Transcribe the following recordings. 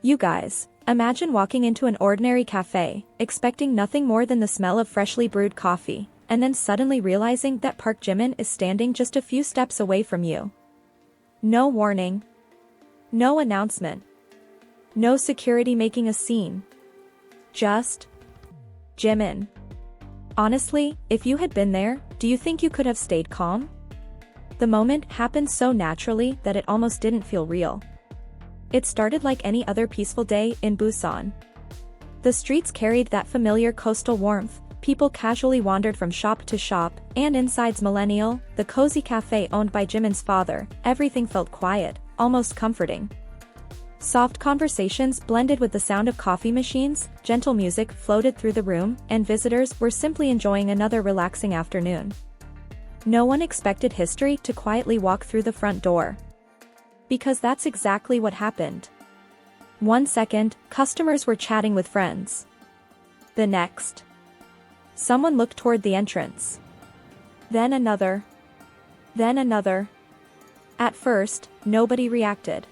You guys, imagine walking into an ordinary cafe, expecting nothing more than the smell of freshly brewed coffee, and then suddenly realizing that Park Jimin is standing just a few steps away from you. No warning. No announcement. No security making a scene. Just Jimin. Honestly, if you had been there, do you think you could have stayed calm? The moment happened so naturally that it almost didn't feel real. It started like any other peaceful day in Busan. The streets carried that familiar coastal warmth, people casually wandered from shop to shop, and inside ZMILLENNIAL, the cozy cafe owned by Jimin's father, everything felt quiet, almost comforting. Soft conversations blended with the sound of coffee machines, gentle music floated through the room, and visitors were simply enjoying another relaxing afternoon. No one expected history to quietly walk through the front door. Because that's exactly what happened. 1 second, customers were chatting with friends. The next, someone looked toward the entrance. Then another. Then another. At first, nobody reacted.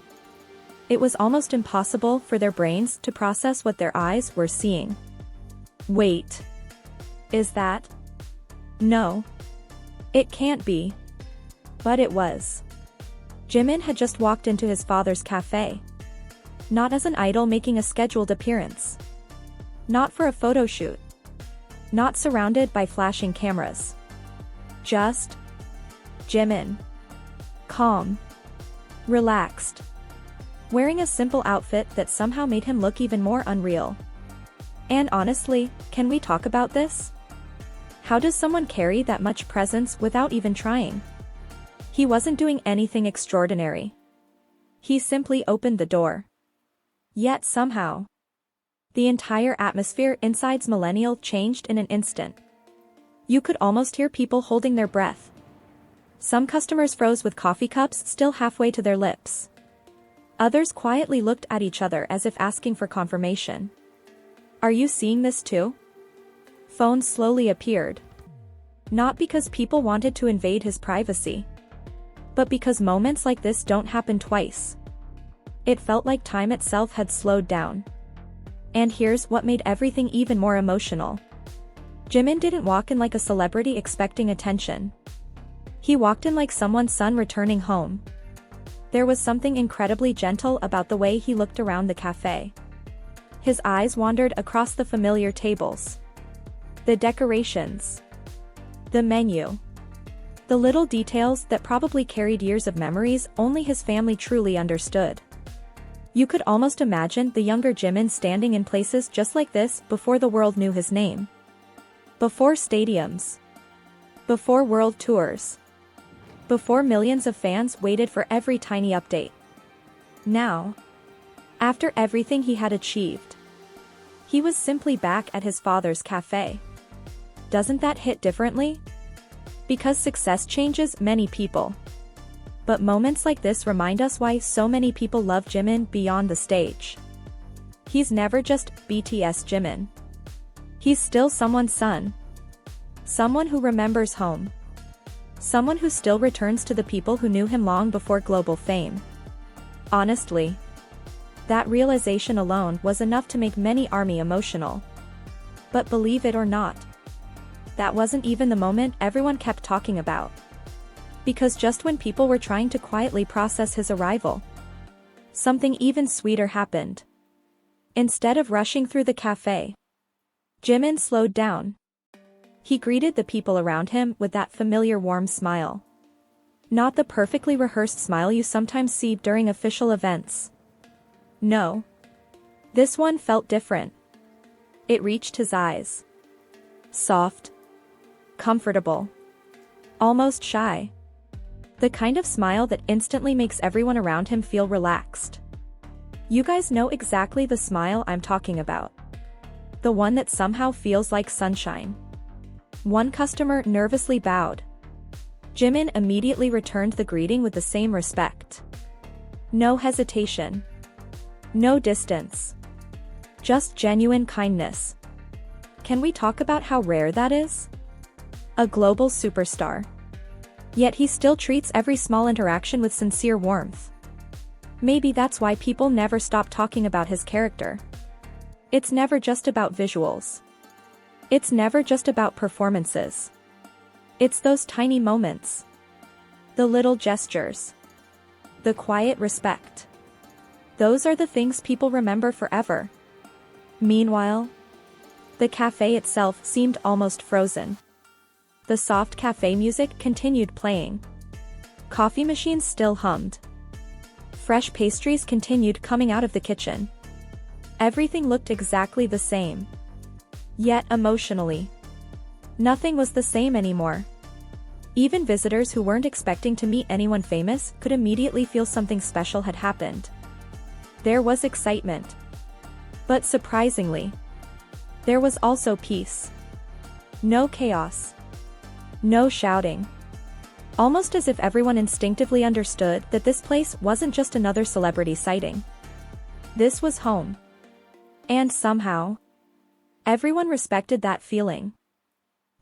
It was almost impossible for their brains to process what their eyes were seeing. Wait. Is that? No. It can't be. But it was. Jimin had just walked into his father's cafe. Not as an idol making a scheduled appearance. Not for a photo shoot. Not surrounded by flashing cameras. Just Jimin. Calm. Relaxed. Wearing a simple outfit that somehow made him look even more unreal. And honestly, can we talk about this? How does someone carry that much presence without even trying? He wasn't doing anything extraordinary. He simply opened the door. Yet somehow, the entire atmosphere inside ZMILLENNIAL changed in an instant. You could almost hear people holding their breath. Some customers froze with coffee cups still halfway to their lips. Others quietly looked at each other as if asking for confirmation. Are you seeing this too? Phones slowly appeared. Not because people wanted to invade his privacy, but because moments like this don't happen twice. It felt like time itself had slowed down. And here's what made everything even more emotional. Jimin didn't walk in like a celebrity expecting attention. He walked in like someone's son returning home. There was something incredibly gentle about the way he looked around the cafe. His eyes wandered across the familiar tables. The decorations. The menu. The little details that probably carried years of memories only his family truly understood. You could almost imagine the younger Jimin standing in places just like this before the world knew his name. Before stadiums. Before world tours. Before millions of fans waited for every tiny update. Now, after everything he had achieved, he was simply back at his father's cafe. Doesn't that hit differently? Because success changes many people. But moments like this remind us why so many people love Jimin beyond the stage. He's never just BTS Jimin. He's still someone's son. Someone who remembers home. Someone who still returns to the people who knew him long before global fame. Honestly, that realization alone was enough to make many ARMY emotional. But believe it or not, that wasn't even the moment everyone kept talking about. Because just when people were trying to quietly process his arrival, something even sweeter happened. Instead of rushing through the cafe, Jimin slowed down. He greeted the people around him with that familiar warm smile. Not the perfectly rehearsed smile you sometimes see during official events. No. This one felt different. It reached his eyes. Soft. Comfortable. Almost shy. The kind of smile that instantly makes everyone around him feel relaxed. You guys know exactly the smile I'm talking about. The one that somehow feels like sunshine. One customer nervously bowed. Jimin immediately returned the greeting with the same respect. No hesitation. No distance. Just genuine kindness. Can we talk about how rare that is? A global superstar. Yet he still treats every small interaction with sincere warmth. Maybe that's why people never stop talking about his character. It's never just about visuals. It's never just about performances. It's those tiny moments. The little gestures. The quiet respect. Those are the things people remember forever. Meanwhile, the cafe itself seemed almost frozen. The soft cafe music continued playing. Coffee machines still hummed. Fresh pastries continued coming out of the kitchen. Everything looked exactly the same. Yet emotionally, nothing was the same anymore. Even visitors who weren't expecting to meet anyone famous could immediately feel something special had happened. There was excitement. But surprisingly, there was also peace. No chaos. No shouting. Almost as if everyone instinctively understood that this place wasn't just another celebrity sighting. This was home. And somehow, everyone respected that feeling.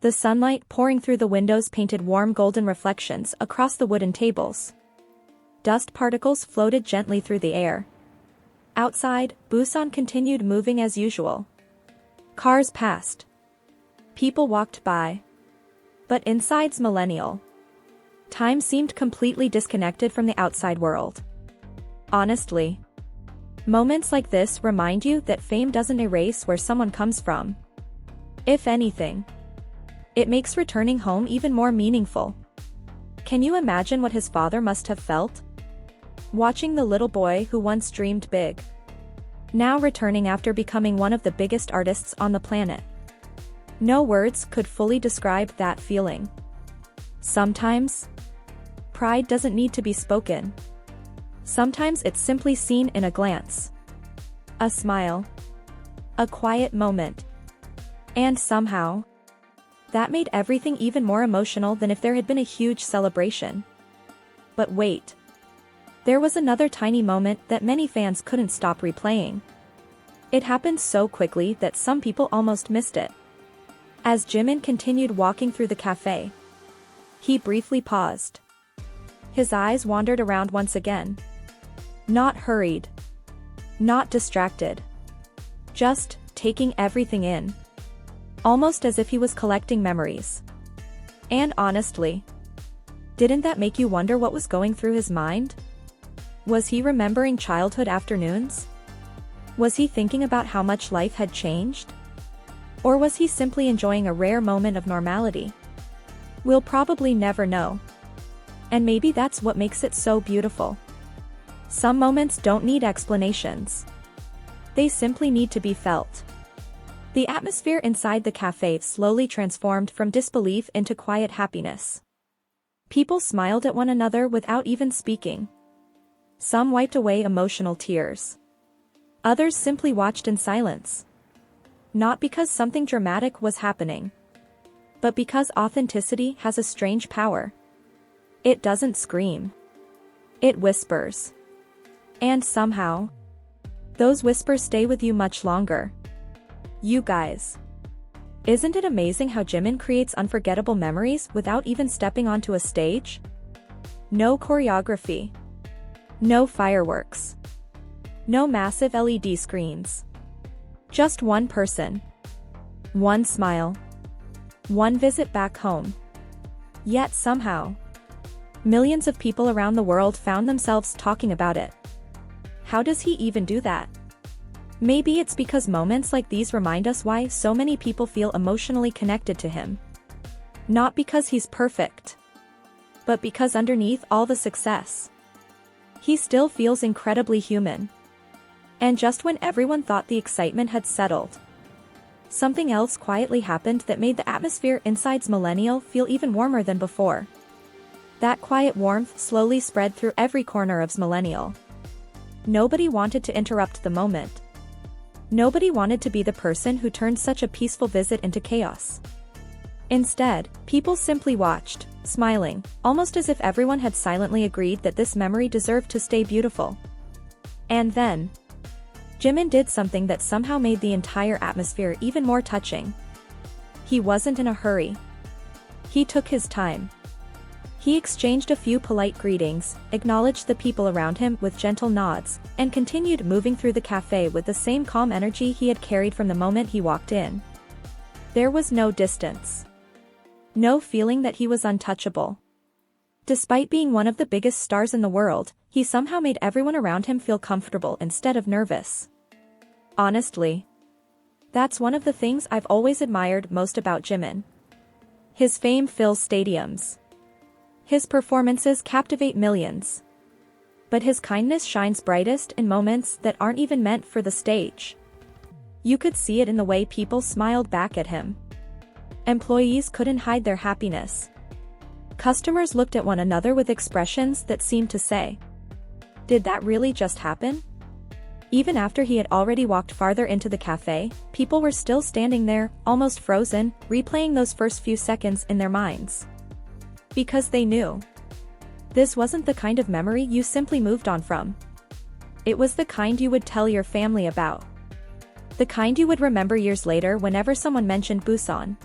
The sunlight pouring through the windows painted warm golden reflections across the wooden tables. Dust particles floated gently through the air. Outside, Busan continued moving as usual. Cars passed. People walked by. But inside ZMILLENNIAL, time seemed completely disconnected from the outside world. Honestly, moments like this remind you that fame doesn't erase where someone comes from. If anything, it makes returning home even more meaningful. Can you imagine what his father must have felt? Watching the little boy who once dreamed big, now returning after becoming one of the biggest artists on the planet. No words could fully describe that feeling. Sometimes, pride doesn't need to be spoken. Sometimes it's simply seen in a glance. A smile. A quiet moment. And somehow, that made everything even more emotional than if there had been a huge celebration. But wait. There was another tiny moment that many fans couldn't stop replaying. It happened so quickly that some people almost missed it. As Jimin continued walking through the cafe, he briefly paused. His eyes wandered around once again. Not hurried. Not distracted. Just taking everything in. Almost as if he was collecting memories. And honestly, didn't that make you wonder what was going through his mind? Was he remembering childhood afternoons? Was he thinking about how much life had changed? Or was he simply enjoying a rare moment of normality? We'll probably never know. And maybe that's what makes it so beautiful. Some moments don't need explanations. They simply need to be felt. The atmosphere inside the cafe slowly transformed from disbelief into quiet happiness. People smiled at one another without even speaking. Some wiped away emotional tears. Others simply watched in silence. Not because something dramatic was happening, but because authenticity has a strange power. It doesn't scream. It whispers. And somehow, those whispers stay with you much longer. You guys. Isn't it amazing how Jimin creates unforgettable memories without even stepping onto a stage? No choreography. No fireworks. No massive LED screens. Just one person. One smile. One visit back home. Yet somehow, millions of people around the world found themselves talking about it. How does he even do that? Maybe it's because moments like these remind us why so many people feel emotionally connected to him. Not because he's perfect, but because underneath all the success, he still feels incredibly human. And just when everyone thought the excitement had settled, something else quietly happened that made the atmosphere inside ZMILLENNIAL feel even warmer than before. That quiet warmth slowly spread through every corner of ZMILLENNIAL. Nobody wanted to interrupt the moment. Nobody wanted to be the person who turned such a peaceful visit into chaos. Instead, people simply watched, smiling, almost as if everyone had silently agreed that this memory deserved to stay beautiful. And then, Jimin did something that somehow made the entire atmosphere even more touching. He wasn't in a hurry. He took his time. He exchanged a few polite greetings, acknowledged the people around him with gentle nods, and continued moving through the cafe with the same calm energy he had carried from the moment he walked in. There was no distance. No feeling that he was untouchable. Despite being one of the biggest stars in the world, he somehow made everyone around him feel comfortable instead of nervous. Honestly, that's one of the things I've always admired most about Jimin. His fame fills stadiums. His performances captivate millions. But his kindness shines brightest in moments that aren't even meant for the stage. You could see it in the way people smiled back at him. Employees couldn't hide their happiness. Customers looked at one another with expressions that seemed to say, "Did that really just happen?" Even after he had already walked farther into the cafe, people were still standing there, almost frozen, replaying those first few seconds in their minds. Because they knew. This wasn't the kind of memory you simply moved on from. It was the kind you would tell your family about. The kind you would remember years later whenever someone mentioned Busan.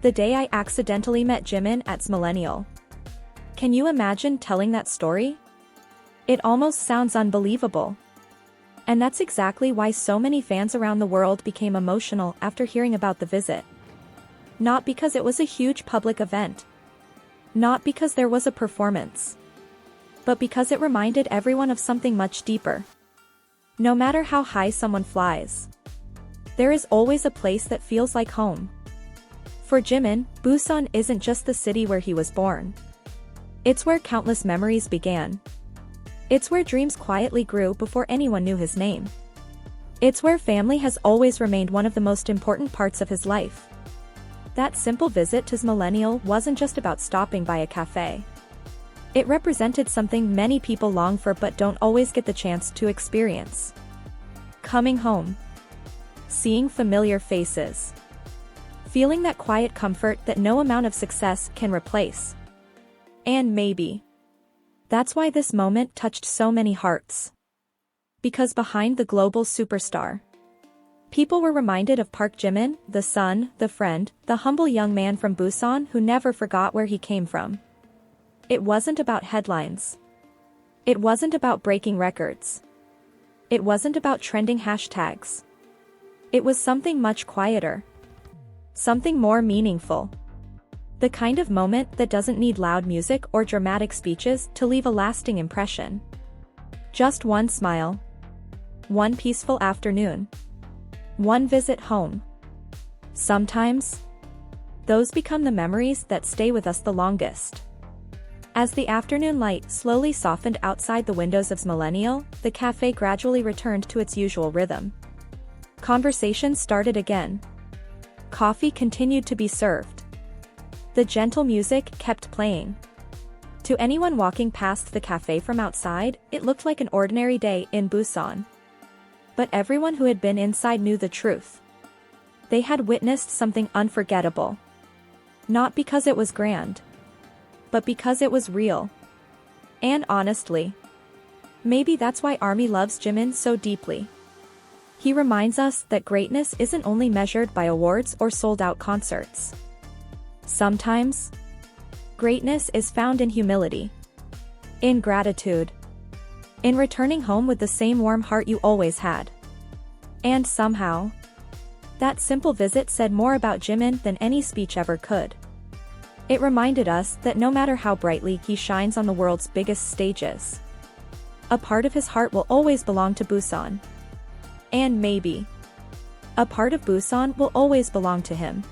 The day I accidentally met Jimin at ZMILLENNIAL. Can you imagine telling that story? It almost sounds unbelievable. And that's exactly why so many fans around the world became emotional after hearing about the visit. Not because it was a huge public event. Not because there was a performance. But because it reminded everyone of something much deeper. No matter how high someone flies, there is always a place that feels like home. For Jimin, Busan isn't just the city where he was born. It's where countless memories began. It's where dreams quietly grew before anyone knew his name. It's where family has always remained one of the most important parts of his life. That simple visit to ZMILLENNIAL wasn't just about stopping by a cafe. It represented something many people long for but don't always get the chance to experience. Coming home. Seeing familiar faces. Feeling that quiet comfort that no amount of success can replace. And maybe that's why this moment touched so many hearts. Because behind the global superstar, people were reminded of Park Jimin, the son, the friend, the humble young man from Busan who never forgot where he came from. It wasn't about headlines. It wasn't about breaking records. It wasn't about trending hashtags. It was something much quieter. Something more meaningful. The kind of moment that doesn't need loud music or dramatic speeches to leave a lasting impression. Just one smile. One peaceful afternoon. One visit home. Sometimes, those become the memories that stay with us the longest. As the afternoon light slowly softened outside the windows of ZMILLENNIAL, the cafe gradually returned to its usual rhythm. Conversation started again. Coffee continued to be served. The gentle music kept playing. To anyone walking past the cafe from outside, it looked like an ordinary day in Busan. But everyone who had been inside knew the truth. They had witnessed something unforgettable. Not because it was grand, but because it was real. And honestly, maybe that's why ARMY loves Jimin so deeply. He reminds us that greatness isn't only measured by awards or sold-out concerts. Sometimes, greatness is found in humility. In gratitude. In returning home with the same warm heart you always had. And somehow, that simple visit said more about Jimin than any speech ever could. It reminded us that no matter how brightly he shines on the world's biggest stages, a part of his heart will always belong to Busan. And maybe, a part of Busan will always belong to him.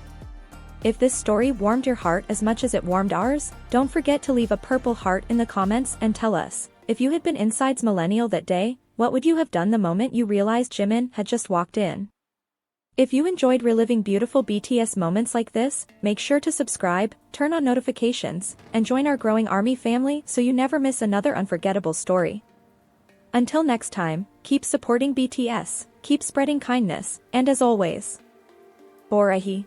If this story warmed your heart as much as it warmed ours, don't forget to leave a purple heart in the comments and tell us, if you had been inside ZMILLENNIAL that day, what would you have done the moment you realized Jimin had just walked in? If you enjoyed reliving beautiful BTS moments like this, make sure to subscribe, turn on notifications, and join our growing ARMY family so you never miss another unforgettable story. Until next time, keep supporting BTS, keep spreading kindness, and as always, Borahi.